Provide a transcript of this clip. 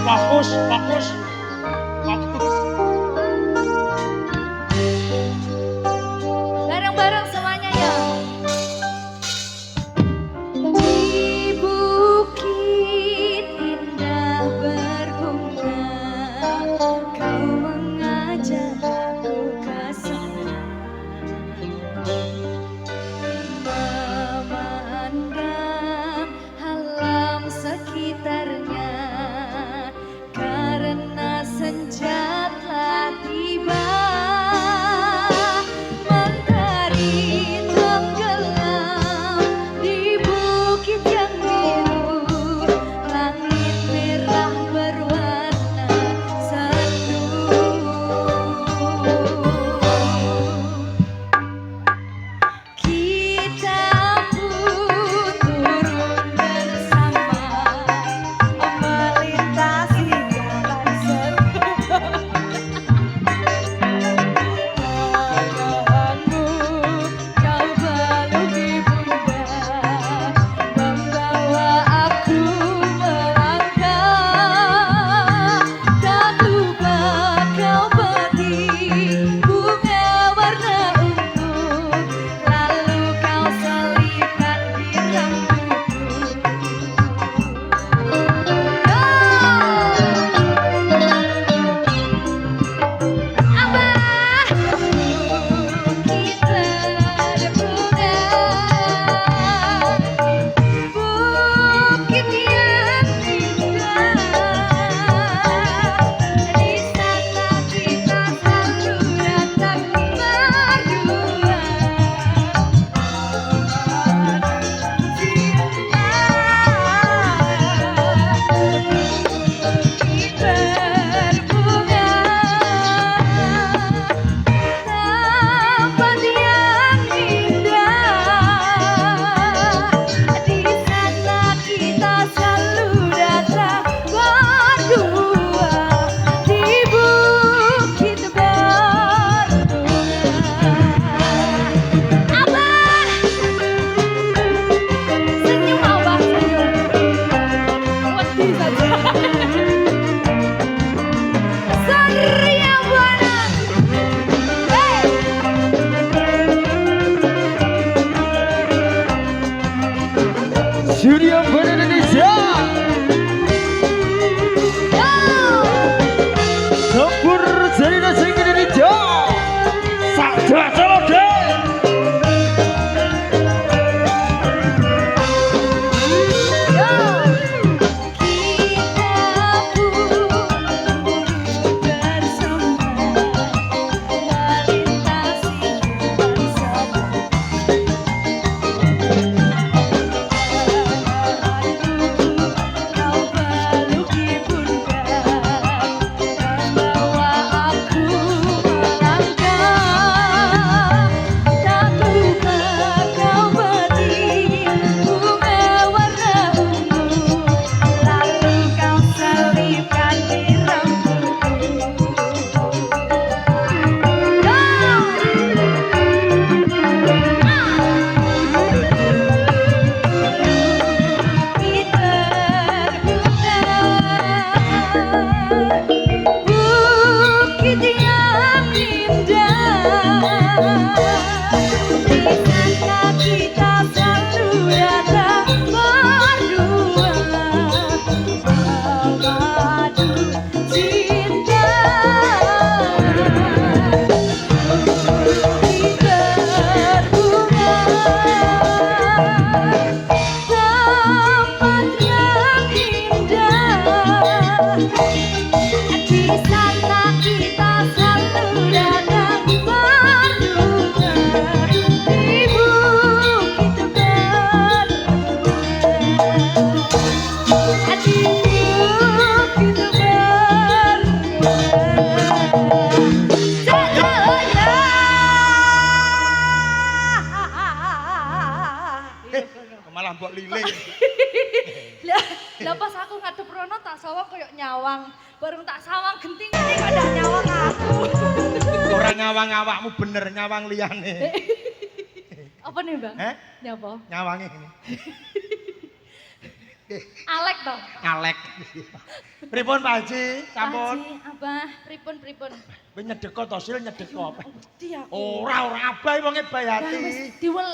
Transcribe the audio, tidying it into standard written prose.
fokus, fokus, fokus. Bareng-bareng semuanya ya. Di bukit indah berbunga, kau mengajak aku ke sana. Memandang alam sekitarnya, karena senja telah tiba. Mentari tenggelam di bukit yang biru, langit merah berwarna sendu. Kita pun turun bersama, melintasi jalan tanganmu, kau peluk ibunda, membawa aku melangkah. Tak lupa kau petik bunga warna ungu, lalu kau selipkan di rambutku. Abah, bukit berbunga, bukit yang indah. Di sana kita selalu datang berdua. Bukit berbunga, tempat yang indah. Di sana kita selalu datang berdua. Di bukit berbunga. Abah, senyum Abah, senyum. Wedi saja. Surya Buana. Hey. Surya Buana Indonesia, Yo. Tempur Sarina Sing Indonesia, Sakda Saloge. Yo. Kita pun bersama, melintasi jalan sama. Kau peluk ibunda, membawa aku melangkah. Tak lupa kau petik bunga warna ungu, lalu kau selipkan di rambutku. Bukit berbunga, bukit yang indah. Di sana kita selalu datang berdua, memadu cinta. Bukit berbunga, tempat yang indah. Di sana kita selalu datang berdua. Di bukit berbunga, di bukit berbunga. Malah mbok liling. Lah pas aku ngadep rono tak sawang koyo nyawang. Bareng tak sawang genting ini kok ndak nyawang aku. Ora nyawang awakmu bener, nyawang liyane. Apa nih, Bang? Heh? Nyapa? Nyawangi ini. Alek toh. Alek. Pripun Pak Haji? Sampun. Haji, Abah, pripun. Kowe nyedeko to sil nyedeko. Wedi aku. Ora abah wonge bayati. Diwel